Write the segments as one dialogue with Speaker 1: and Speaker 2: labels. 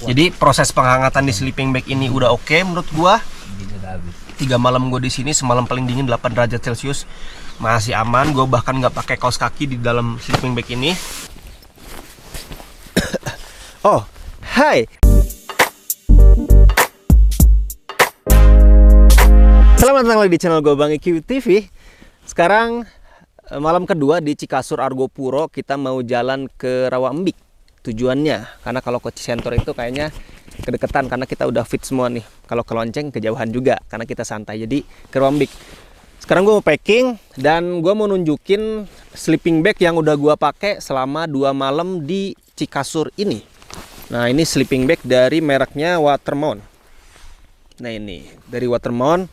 Speaker 1: Jadi proses penghangatan di sleeping bag ini udah oke menurut gua. 3 malam gue di sini, semalam paling dingin 8 derajat Celcius, masih aman. Gue bahkan nggak pakai kaos kaki di dalam sleeping bag ini. Oh, hai. Selamat datang lagi di channel gue Bang IQ TV. Sekarang malam kedua di Cikasur Argopuro, kita mau jalan ke Rawambik tujuannya. Karena kalau ke Cisentor itu kayaknya kedekatan, karena kita udah fit semua nih. Kalau ke Lonceng kejauhan juga karena kita santai. Jadi ke Rawambik. Sekarang gue mau packing dan gue mau nunjukin sleeping bag yang udah gue pakai selama 2 malam di Cikasur ini. Nah, ini sleeping bag dari mereknya Watermount. Nah, ini dari Watermount.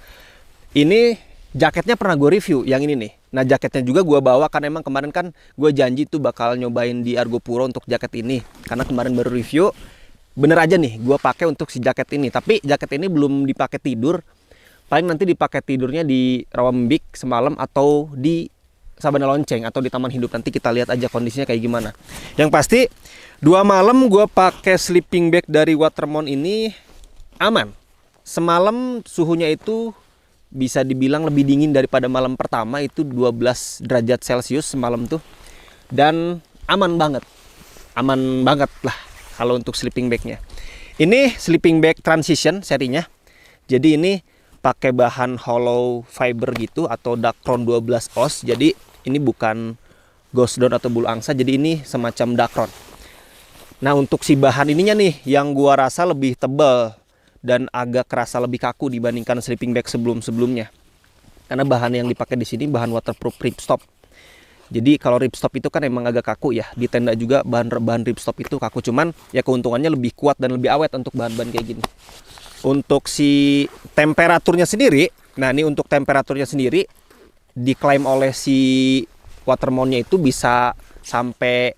Speaker 1: Ini jaketnya pernah gue review yang ini nih. Nah, jaketnya juga gue bawa karena emang kemarin kan gue janji tuh bakal nyobain di Argopuro untuk jaket ini. Karena kemarin baru review. Bener aja nih gue pakai untuk si jaket ini. Tapi jaket ini belum dipakai tidur. Paling nanti dipakai tidurnya di Rawambik semalam atau di Sabana Lonceng atau di Taman Hidup. Nanti kita lihat aja kondisinya kayak gimana. Yang pasti 2 malam gue pakai sleeping bag dari Watermount ini aman. Semalam suhunya itu bisa dibilang lebih dingin daripada malam pertama, itu 12 derajat Celcius semalam tuh. Dan aman banget lah kalau untuk sleeping bagnya. Ini sleeping bag transition serinya. Jadi ini pakai bahan hollow fiber gitu atau Dacron 12 oz. Jadi ini bukan ghost down atau bulu angsa, jadi ini semacam Dacron. Nah, untuk si bahan ininya nih yang gua rasa lebih tebal dan agak kerasa lebih kaku dibandingkan sleeping bag sebelum-sebelumnya. Karena bahan yang dipakai di sini bahan waterproof ripstop. Jadi kalau ripstop itu kan emang agak kaku ya. Di tenda juga bahan ripstop itu kaku, cuman ya keuntungannya lebih kuat dan lebih awet untuk bahan-bahan kayak gini. Untuk si temperaturnya sendiri, nah ini untuk temperaturnya sendiri diklaim oleh si Watermount-nya itu bisa sampai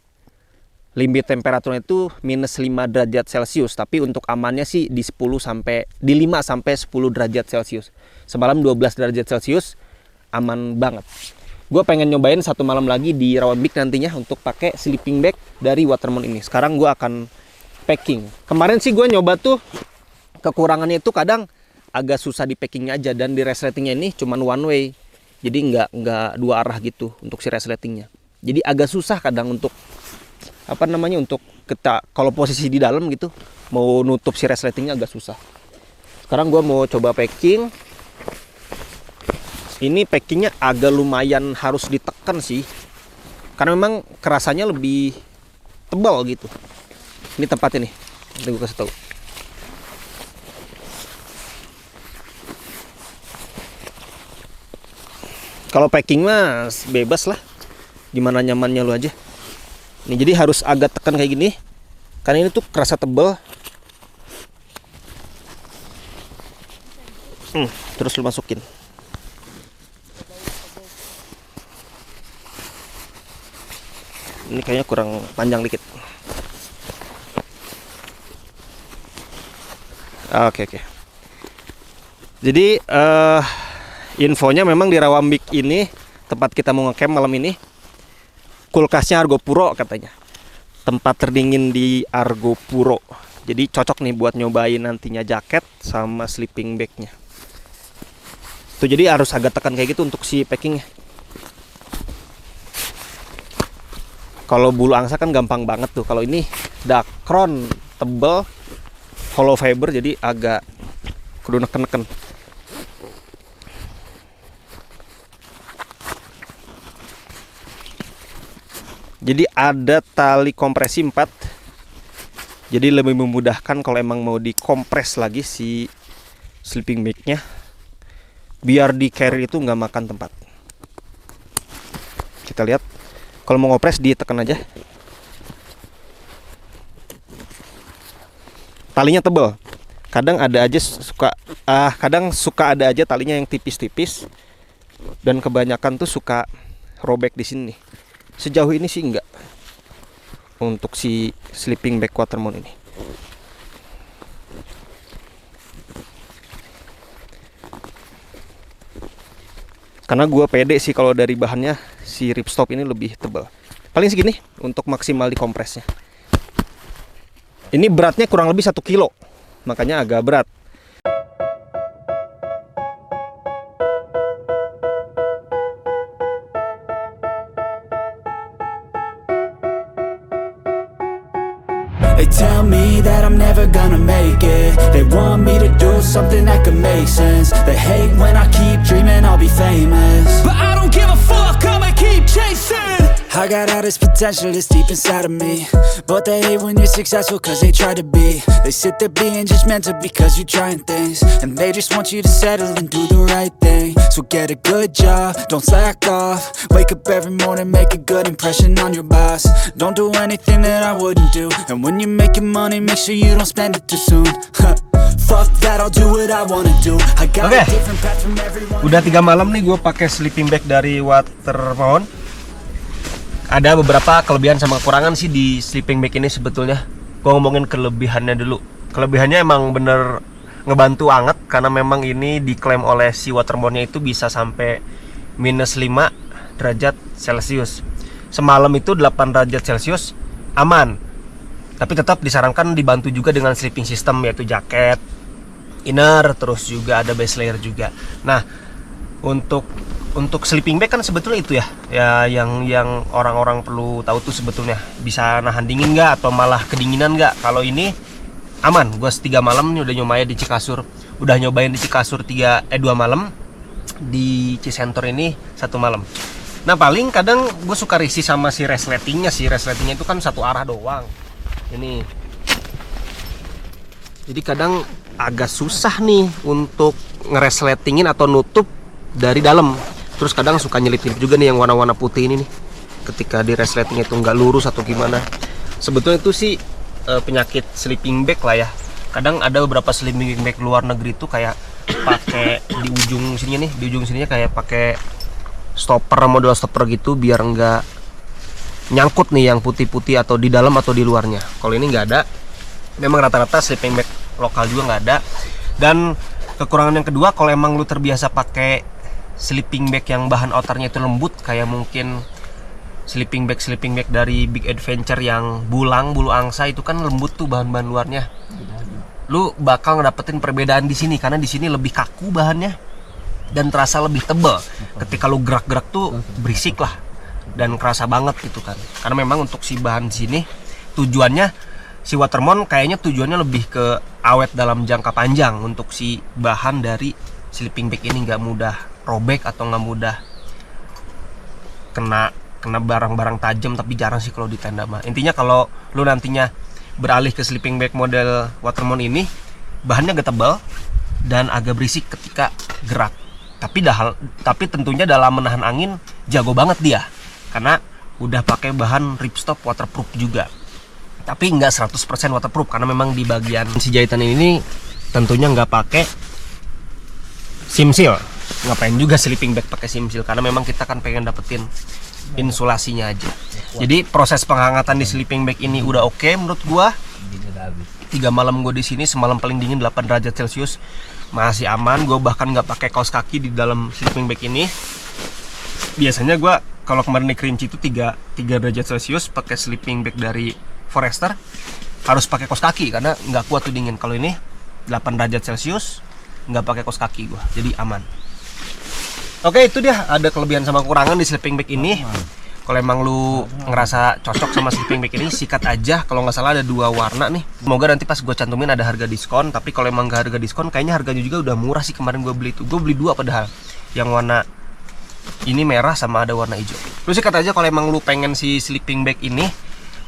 Speaker 1: limit temperaturnya itu minus 5 derajat Celcius, tapi untuk amannya sih di 5 sampai 10 derajat Celcius. Semalam 12 derajat Celcius, aman banget. Gue pengen nyobain 1 malam lagi di Rawambik nantinya untuk pakai sleeping bag dari Watermount ini. Sekarang gue akan packing. Kemarin sih gue nyoba tuh, kekurangannya itu kadang agak susah di packingnya aja, dan di resletingnya ini cuman one way. Jadi nggak 2 arah gitu untuk si resletingnya. Jadi agak susah kadang untuk untuk kita kalau posisi di dalam gitu mau nutup si resletingnya agak susah. Sekarang gue mau coba packing. Ini packingnya agak lumayan harus ditekan sih, karena memang kerasanya lebih tebal gitu. Ini tempatnya nih, nanti gue kasih tahu. Kalau packing mah bebas lah, gimana nyamannya lu aja. Nih, jadi harus agak tekan kayak gini, karena ini tuh kerasa tebal. Terus lu masukin. Ini kayaknya kurang panjang dikit. Oke. Jadi infonya memang di Rawambik ini tempat kita mau ngecamp malam ini, kulkasnya Argopuro katanya. Tempat terdingin di Argopuro. Jadi cocok nih buat nyobain nantinya jaket sama sleeping bagnya. Tuh, jadi harus agak tekan kayak gitu untuk si packingnya. Kalau bulu angsa kan gampang banget tuh. Kalau ini Dacron tebel, hollow fiber, jadi agak kudu neken-neken. Jadi ada tali kompresi 4. Jadi lebih memudahkan kalau emang mau dikompres lagi si sleeping bagnya, biar di carry itu nggak makan tempat. Kita lihat. Kalau mau ngopres ditekan aja. Talinya tebal. Kadang suka ada aja talinya yang tipis-tipis, dan kebanyakan tuh suka robek di sini. Sejauh ini sih enggak untuk si sleeping bag Watermount ini. Karena gue pede sih kalau dari bahannya si ripstop ini lebih tebal. Paling segini untuk maksimal di kompresnya. Ini beratnya kurang lebih 1 kilo, makanya agak berat.
Speaker 2: They tell me that I'm never gonna make it. They want me to do something that could make sense. They hate when I keep dreaming I'll be famous, but I don't give a fuck, I'ma keep chasing. I got all this potential that's deep inside of me, but they hate when you're successful cause they try to be. They sit there being judgmental because you're trying things, and they just want you to settle and do the right thing. So get a good job, don't slack off. Wake up every morning, make a good impression on your boss. Don't do anything that I wouldn't do, and when you're making money, make sure you don't spend it too soon. Fuck that, I'll do what I wanna do. I got a different path from everyone.
Speaker 1: Udah 3 malam nih gue pakai sleeping bag dari Watermon. Ada beberapa kelebihan sama kekurangan sih di sleeping bag ini sebetulnya. Gue ngomongin kelebihannya dulu. Kelebihannya emang bener ngebantu anget, karena memang ini diklaim oleh si Watermonnya itu bisa sampai -5 derajat Celcius. Semalam itu 8 derajat Celcius aman. Tapi tetap disarankan dibantu juga dengan sleeping system, yaitu jaket, inner, terus juga ada base layer juga. Nah, untuk sleeping bag kan sebetulnya itu ya yang orang-orang perlu tahu tuh sebetulnya, bisa nahan dingin nggak atau malah kedinginan nggak. Kalau ini aman. Gue 3 malam nih udah nyobain di Cikasur, 2 malam, di Cisentor ini 1 malam. Nah, paling kadang gue suka risih sama si resletingnya. Si resletingnya itu kan satu arah doang ini, jadi kadang agak susah nih untuk ngeresletingin atau nutup dari dalam. Terus kadang suka nyelip-nyelip juga nih yang warna-warna putih ini nih, ketika di resleting itu nggak lurus atau gimana. Sebetulnya itu sih penyakit sleeping bag lah ya. Kadang ada beberapa sleeping bag luar negeri itu kayak pakai di ujung sininya nih, di ujung sininya kayak pakai stopper, model stopper gitu, biar nggak nyangkut nih yang putih-putih atau di dalam atau di luarnya. Kalau ini nggak ada. Memang rata-rata sleeping bag lokal juga nggak ada. Dan kekurangan yang kedua, kalau emang lu terbiasa pakai sleeping bag yang bahan outernya itu lembut, kayak mungkin sleeping bag dari Big Adventure yang bulu angsa itu kan lembut tuh bahan-bahan luarnya. Lu bakal ngedapetin perbedaan di sini, karena di sini lebih kaku bahannya dan terasa lebih tebal. Ketika lu gerak-gerak tuh berisik lah dan kerasa banget gitu kan. Karena memang untuk si bahan di sini tujuannya, si Watermon kayaknya tujuannya lebih ke awet dalam jangka panjang. Untuk si bahan dari sleeping bag ini nggak mudah robek atau nggak mudah kena barang-barang tajam, tapi jarang sih kalau di tenda mah. Intinya kalau lu nantinya beralih ke sleeping bag model Watermon ini, bahannya agak tebal dan agak berisik ketika gerak. Tapi tentunya dalam menahan angin jago banget dia, karena udah pakai bahan ripstop waterproof juga. Tapi nggak 100% waterproof, karena memang di bagian si jahitan ini tentunya nggak pakai sim seal. Ngapain juga sleeping bag pakai sim seal, karena memang kita kan pengen dapetin insulasinya aja. Jadi proses penghangatan di sleeping bag ini udah oke menurut gua. 3 malam gua di sini, semalam paling dingin 8 derajat Celcius, masih aman. Gua bahkan nggak pakai kaos kaki di dalam sleeping bag ini. Biasanya gua kalau kemarin di Kerinci itu 3 derajat Celcius pakai sleeping bag dari Forester, harus pakai kaos kaki karena nggak kuat tuh dingin. Kalau ini 8 derajat Celcius nggak pakai kaos kaki gua, jadi aman. Oke, itu dia ada kelebihan sama kekurangan di sleeping bag ini. Kalau emang lu ngerasa cocok sama sleeping bag ini, sikat aja. Kalau nggak salah ada 2 warna nih. Semoga nanti pas gue cantumin ada harga diskon. Tapi kalau emang nggak harga diskon, kayaknya harganya juga udah murah sih. Kemarin gue beli itu, gue beli 2 padahal. Yang warna ini merah sama ada warna hijau. Lu sikat aja kalau emang lu pengen si sleeping bag ini.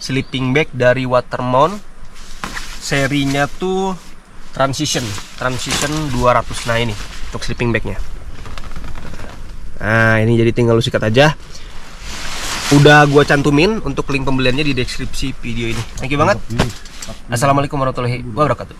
Speaker 1: Sleeping bag dari Watermon, serinya tuh Transition 200. Nah ini untuk sleeping bagnya. Nah ini jadi tinggal lu sikat aja. Udah gua cantumin untuk link pembeliannya di deskripsi video ini. Thank you banget. Assalamualaikum warahmatullahi wabarakatuh.